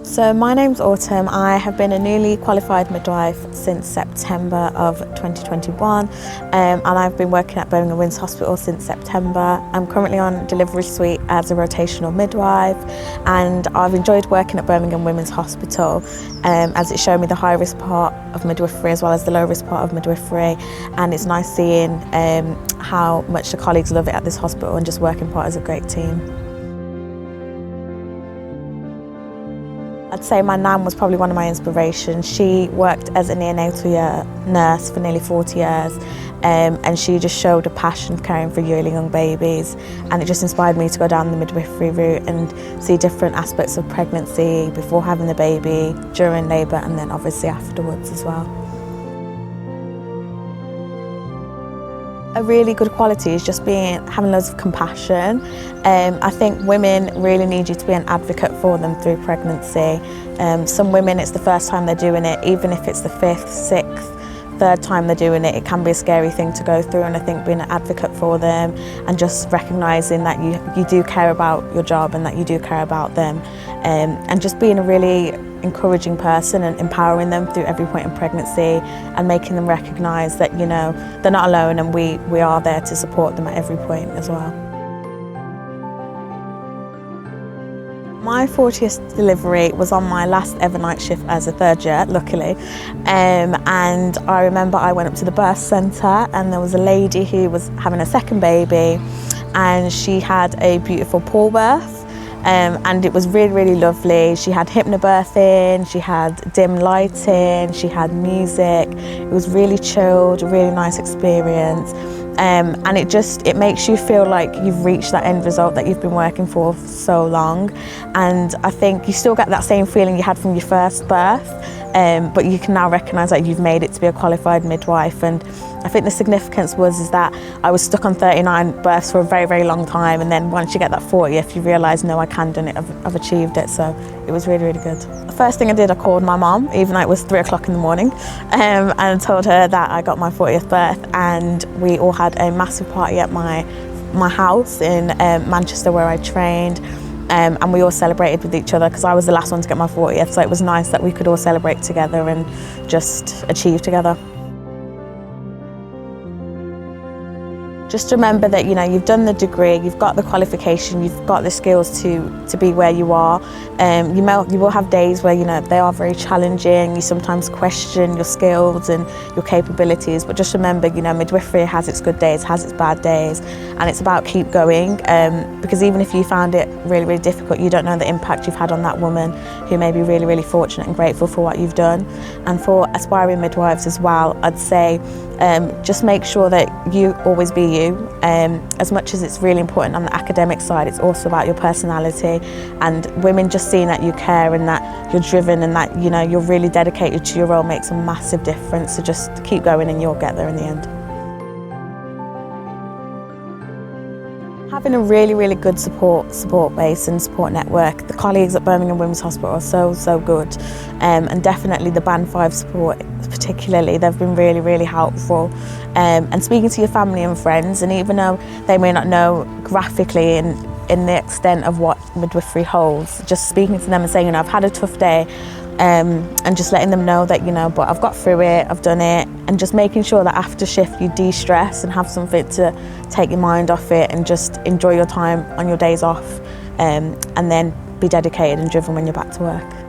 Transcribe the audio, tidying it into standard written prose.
So my name's Autumn. I have been a newly qualified midwife since September of 2021 and I've been working at Birmingham Women's Hospital since September. I'm currently on delivery suite as a rotational midwife, and I've enjoyed working at Birmingham Women's Hospital as it showed me the high risk part of midwifery as well as the low risk part of midwifery, and it's nice seeing how much the colleagues love it at this hospital and just working part as a great team. I'd say my nan was probably one of my inspirations. She worked as a neonatal nurse for nearly 40 years and she just showed a passion for caring for really young babies, and it just inspired me to go down the midwifery route and see different aspects of pregnancy before having the baby, during labour and then obviously afterwards as well. A really good quality is just having loads of compassion. I think women really need you to be an advocate for them through pregnancy. Some women, it's the first time they're doing it, even if it's the 5th, 6th, 3rd time they're doing it, it can be a scary thing to go through, and I think being an advocate for them and just recognising that you do care about your job and that you do care about them, and just being a really encouraging person and empowering them through every point in pregnancy and making them recognise that, you know, they're not alone and we are there to support them at every point as well. My 40th delivery was on my last ever night shift as a 3rd year, luckily, and I remember I went up to the birth centre and there was a lady who was having a 2nd baby, and she had a beautiful pool birth. And it was really, really lovely. She had hypnobirthing, she had dim lighting, she had music. It was really chilled, a really nice experience. And it makes you feel like you've reached that end result that you've been working for so long. And I think you still get that same feeling you had from your first birth, but you can now recognise that you've made it to be a qualified midwife. And I think the significance is that I was stuck on 39 births for a very, very long time, and then once you get that 40th, you realise, no, I can do it, I've achieved it. So it was really, really good. The first thing I did, I called my mum, even though it was 3 o'clock in the morning, and told her that I got my 40th birth, and we all had a massive party at my house in Manchester where I trained. And we all celebrated with each other because I was the last one to get my 40th, so it was nice that we could all celebrate together and just achieve together. Just remember that, you know, you've done the degree, you've got the qualification, you've got the skills to be where you are. You will have days where, you know, they are very challenging. You sometimes question your skills and your capabilities, but just remember, you know, midwifery has its good days, has its bad days, and it's about keep going, because even if you found it really, really difficult, you don't know the impact you've had on that woman who may be really, really fortunate and grateful for what you've done. And for aspiring midwives as well, I'd say just make sure that you always be you. As much as it's really important on the academic side, it's also about your personality, and women just seeing that you care and that you're driven and that, you know, you're really dedicated to your role makes a massive difference. So just keep going and you'll get there in the end. Having a really, really good support base and support network. The colleagues at Birmingham Women's Hospital are so good, and definitely the Band 5 support particularly, they've been really, really helpful. And speaking to your family and friends, and even though they may not know graphically in the extent of what midwifery holds, just speaking to them and saying, you know, I've had a tough day, and just letting them know that, you know, but I've got through it, I've done it, and just making sure that after shift you de-stress and have something to take your mind off it and just enjoy your time on your days off, and then be dedicated and driven when you're back to work.